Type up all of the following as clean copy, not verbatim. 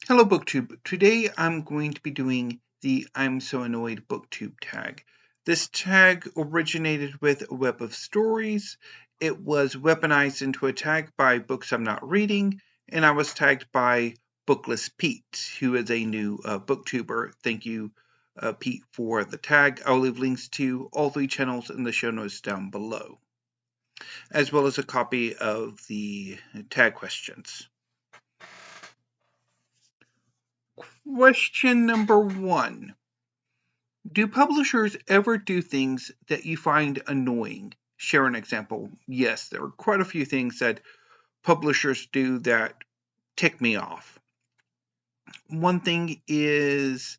Hello BookTube. Today I'm going to be doing the I'm So Annoyed BookTube tag. This tag originated with a web of stories. It was weaponized into a tag by Books I'm Not Reading, and I was tagged by Bookless Pete, who is a new booktuber. Thank you, Pete, for the tag. I'll leave links to all three channels in the show notes down below, as well as a copy of the tag questions. Question number 1. Do publishers ever do things that you find annoying? Share an example. Yes, there are quite a few things that publishers do that tick me off. One thing is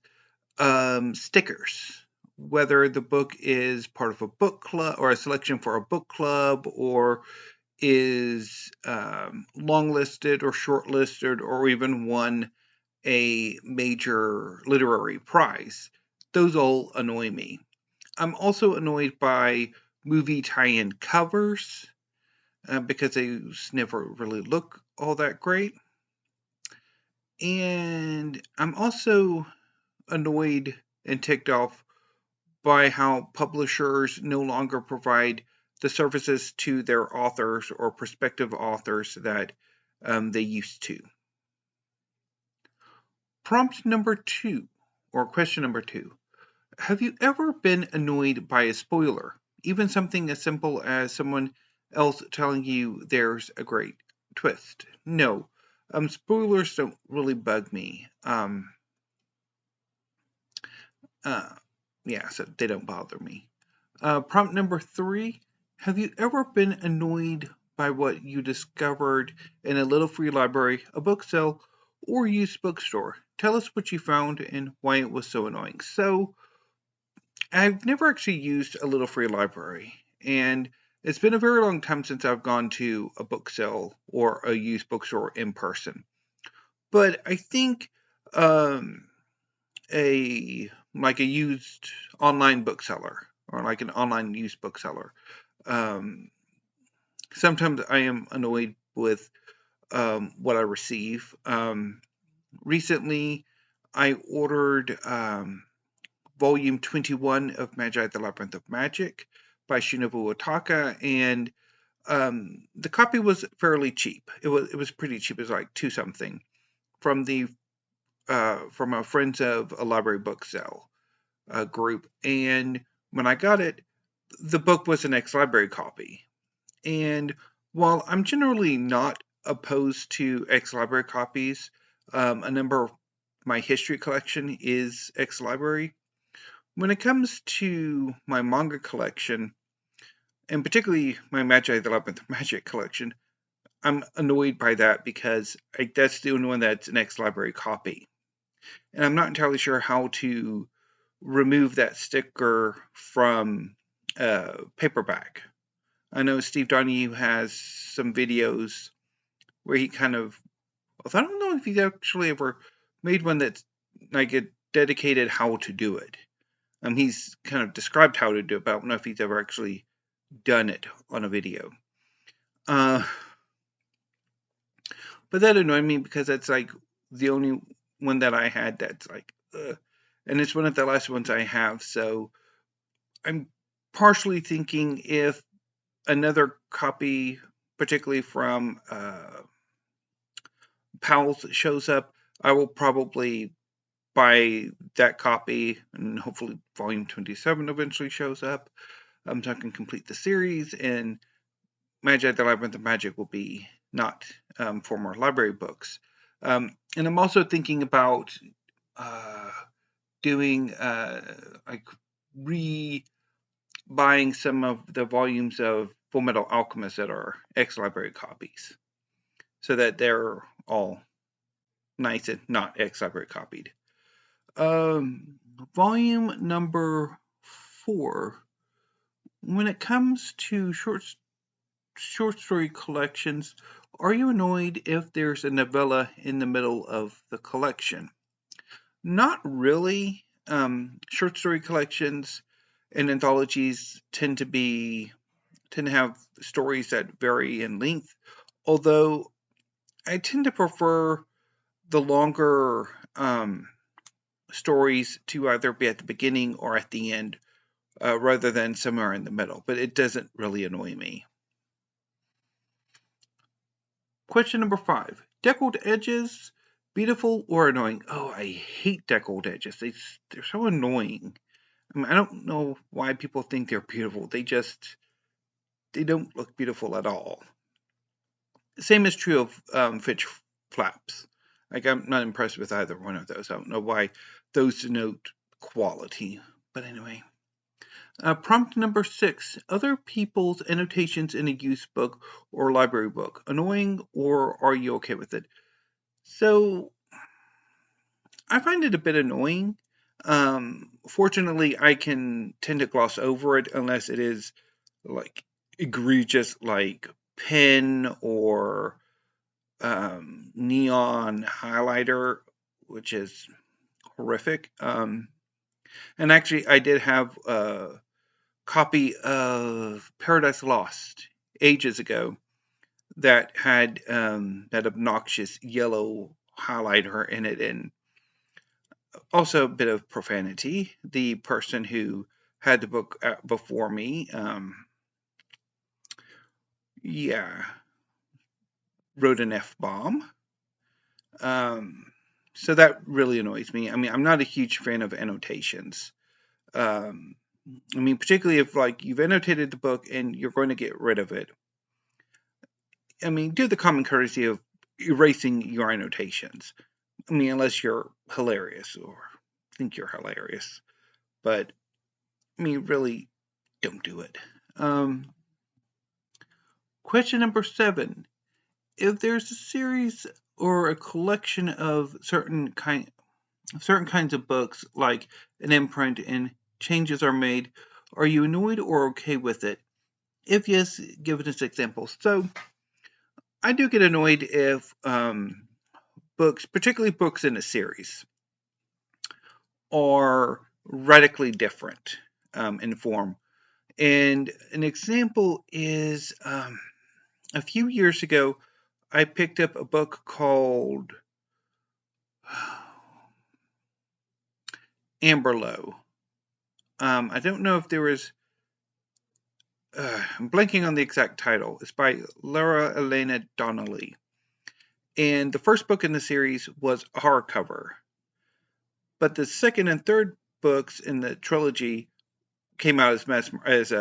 stickers. Whether the book is part of a book club or a selection for a book club or is long-listed or short-listed or even won a major literary prize. Those all annoy me. I'm also annoyed by movie tie-in covers because they never really look all that great. And I'm also annoyed and ticked off by how publishers no longer provide the services to their authors or prospective authors that they used to. Prompt number 2, or question number 2. Have you ever been annoyed by a spoiler? Even something as simple as someone else telling you there's a great twist. No, spoilers don't really bug me. Yeah, so they don't bother me. Prompt number 3. Have you ever been annoyed by what you discovered in a little free library, a book sale, or used bookstore? Tell us what you found and why it was so annoying. So, I've never actually used a little free library, and it's been a very long time since I've gone to a book sale or a used bookstore in person. But I think a used online bookseller or like an online used bookseller. Sometimes I am annoyed with what I receive. Recently, I ordered volume 21 of Magi the Labyrinth of Magic by Shinobu Otaka, and the copy was fairly cheap. It was pretty cheap. It was like 2 something from a Friends of a Library book sale group. And when I got it, the book was an ex-library copy. And while I'm generally not opposed to ex-library copies, a number of my history collection is ex-library. When it comes to my manga collection, and particularly my Magi the Labyrinth of Magic collection, I'm annoyed by that because that's the only one that's an ex-library copy. And I'm not entirely sure how to remove that sticker from paperback. I know Steve Donahue has some videos where he kind of, I don't know if he's actually ever made one that's like a dedicated how to do it. He's kind of described how to do it, but I don't know if he's ever actually done it on a video. But that annoyed me because that's like the only one that I had that's like, and it's one of the last ones I have. So I'm partially thinking if another copy, particularly from Powell's, shows up, I will probably buy that copy, and hopefully volume 27 eventually shows up. So I can complete the series, and Magi the Labyrinth of Magic will be not for more library books. And I'm also thinking about doing like buying some of the volumes of Fullmetal Alchemist that are ex-library copies, so that they're all nice and not ex-library copied. Volume number 4. When it comes to short story collections, are you annoyed if there's a novella in the middle of the collection? Not really. Short story collections and anthologies tend to have stories that vary in length, although I tend to prefer the longer stories to either be at the beginning or at the end, rather than somewhere in the middle, but it doesn't really annoy me. Question number 5. Deckled edges, beautiful or annoying? Oh, I hate deckled edges. They're so annoying. I mean, I don't know why people think they're beautiful. They don't look beautiful at all. Same is true of Fitch flaps. Like, I'm not impressed with either one of those. I don't know why those denote quality. But anyway. Prompt number 6. Other people's annotations in a used book or library book. Annoying, or are you okay with it? So, I find it a bit annoying. Fortunately, I can tend to gloss over it unless it is like egregious, like pen or neon highlighter, which is horrific. And actually, I did have a copy of Paradise Lost ages ago that had that obnoxious yellow highlighter in it, and also a bit of profanity. The person who had the book before me, wrote an F-bomb. So that really annoys me. I mean, I'm not a huge fan of annotations. I mean, particularly if like you've annotated the book and you're going to get rid of it. I mean, do the common courtesy of erasing your annotations. I mean, unless you're hilarious or think you're hilarious. But, I mean, really, don't do it. Question number 7. If there's a series or a collection of certain kinds of books, like an imprint, and changes are made, are you annoyed or okay with it? If yes, give us examples. So, I do get annoyed if books, particularly books in a series, are radically different in form. And an example is a few years ago, I picked up a book called Amberlow. I don't know if there was. I'm blanking on the exact title. It's by Laura Elena Donnelly. And the first book in the series was a hardcover. But the second and third books in the trilogy came out as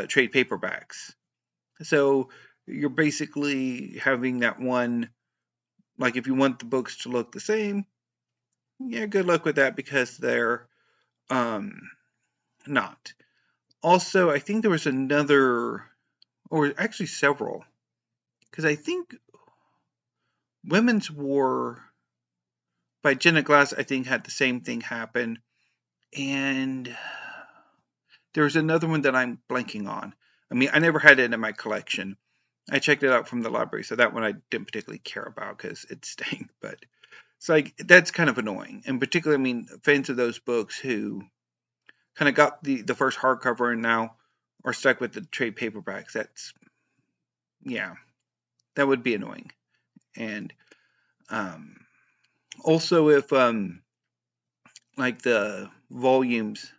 trade paperbacks. So you're basically having that one, like if you want the books to look the same, yeah, good luck with that because they're not. Also, I think there was another, or actually several, because I think Women's War by Jenna Glass, I think, had the same thing happen. And there's another one that I'm blanking on. I mean, I never had it in my collection. I checked it out from the library, so that one I didn't particularly care about because it stank. But it's like, that's kind of annoying. And particularly, I mean, fans of those books who kind of got the first hardcover and now are stuck with the trade paperbacks. That's, yeah, that would be annoying. And also if like the volumes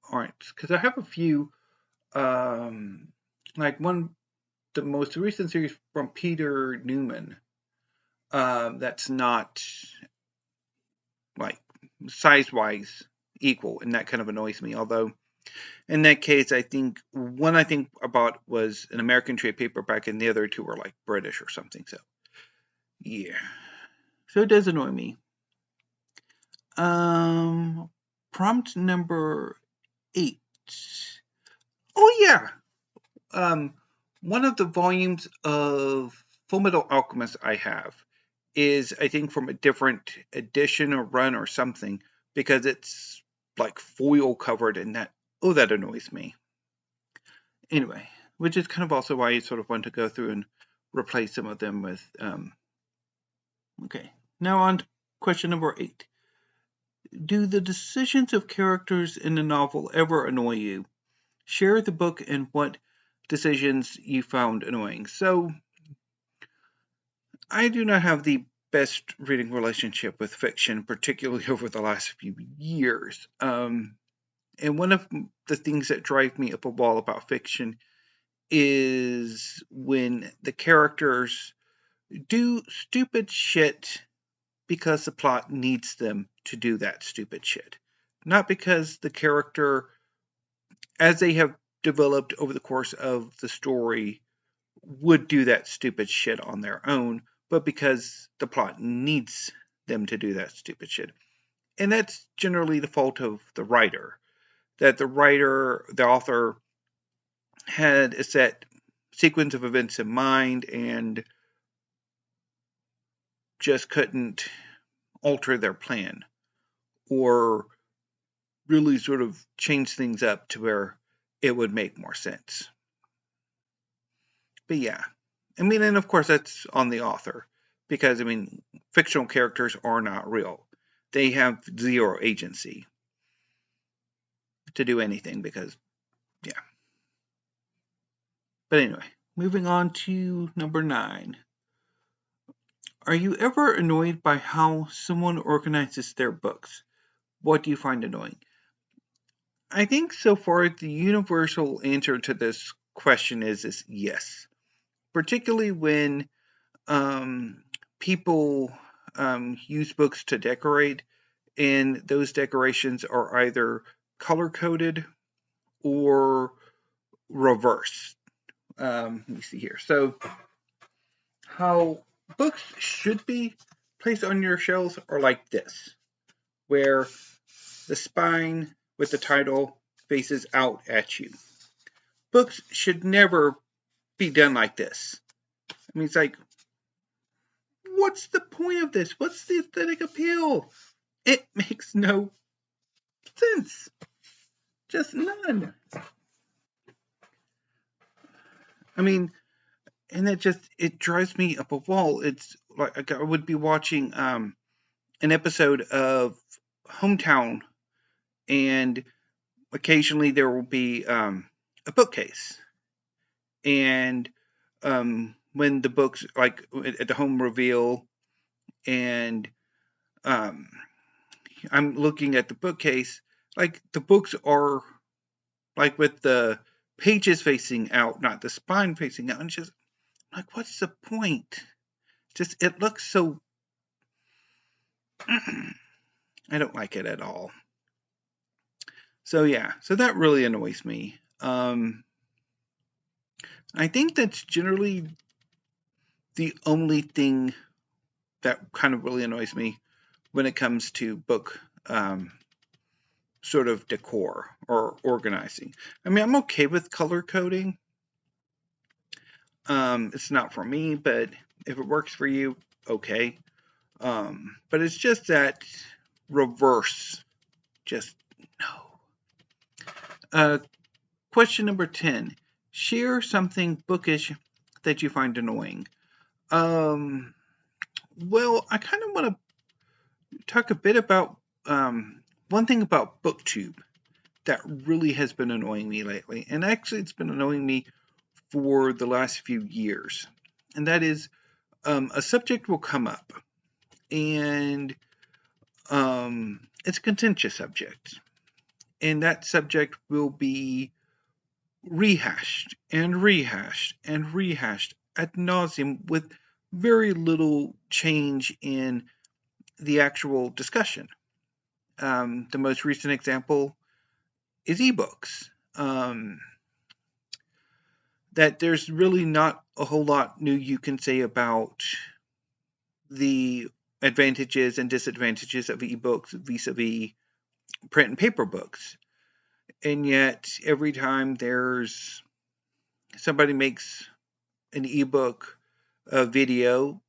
aren't, because I have a few, like the most recent series from Peter Newman, that's not like size-wise equal, and that kind of annoys me. Although in that case, I think one I bought was an American trade paperback, and the other two were like British or something. So yeah, so it does annoy me. Prompt number 8. Oh yeah. One of the volumes of Fullmetal Alchemist I have is, I think, from a different edition or run or something, because it's like foil covered, and that annoys me. Anyway, which is kind of also why you sort of want to go through and replace some of them with. Okay, now on to question number 8. Do the decisions of characters in the novel ever annoy you? Share the book and what decisions you found annoying. So, I do not have the best reading relationship with fiction, particularly over the last few years. And one of the things that drive me up a wall about fiction is when the characters do stupid shit because the plot needs them to do that stupid shit. Not because the character, as they have developed over the course of the story, would do that stupid shit on their own, but because the plot needs them to do that stupid shit. And that's generally the fault of the writer. That the author, had a set sequence of events in mind and just couldn't alter their plan or really sort of change things up to where it would make more sense. But yeah, I mean, and of course that's on the author, because I mean, fictional characters are not real. They have zero agency to do anything because, yeah. But anyway, moving on to number 9. Are you ever annoyed by how someone organizes their books? What do you find annoying? I think so far the universal answer to this question is yes. Particularly when people use books to decorate, and those decorations are either color-coded or reversed. Let me see here. So how books should be placed on your shelves are like this, where the spine with the title faces out at you. Books should never be done like this. I mean, it's like, what's the point of this? What's the aesthetic appeal? It makes no sense. Just none. I mean, and it drives me up a wall. It's like I would be watching an episode of Hometown, and occasionally there will be a bookcase. And when the books, like at the home reveal, and I'm looking at the bookcase, like the books are like with the pages facing out, not the spine facing out. And it's just like, what's the point? Just, it looks so, I don't like it at all. So yeah, so that really annoys me. I think that's generally the only thing that kind of really annoys me when it comes to book sort of decor or organizing. I mean, I'm okay with color coding. It's not for me, but if it works for you, okay. But it's just that reverse, just no. Question number 10. Share something bookish that you find annoying. Well, I kind of want to talk a bit about one thing about BookTube that really has been annoying me lately. And actually, it's been annoying me for the last few years. And that is, a subject will come up, and it's a contentious subject. And that subject will be rehashed and rehashed and rehashed ad nauseum with very little change in the actual discussion. The most recent example is ebooks. That there's really not a whole lot new you can say about the advantages and disadvantages of ebooks vis-a-vis print and paper books. And yet, every time there's somebody makes an ebook video,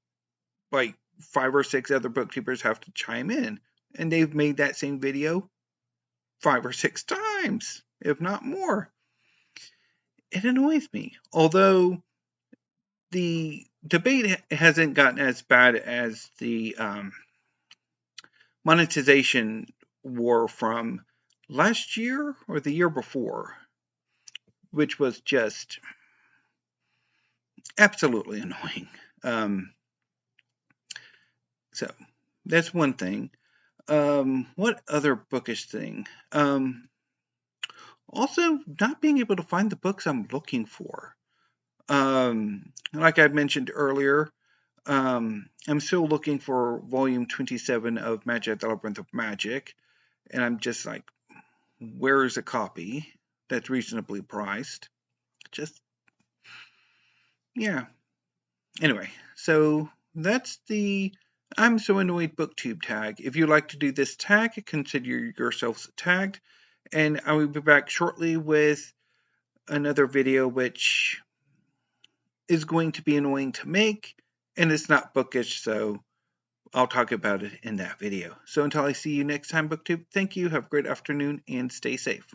like 5 or 6 other booktubers have to chime in, and they've made that same video 5 or 6 times, if not more. It annoys me. Although the debate hasn't gotten as bad as the monetization war from last year or the year before, which was just absolutely annoying. So that's one thing. What other bookish thing? Also, not being able to find the books I'm looking for. Like I mentioned earlier, I'm still looking for volume 27 of Magi the Labyrinth of Magic, and I'm just like, where is a copy that's reasonably priced? Just, yeah. Anyway, so that's the I'm So Annoyed BookTube tag. If you'd like to do this tag, consider yourselves tagged, and I will be back shortly with another video which is going to be annoying to make, and it's not bookish, so I'll talk about it in that video. So until I see you next time, BookTube, thank you, have a great afternoon, and stay safe.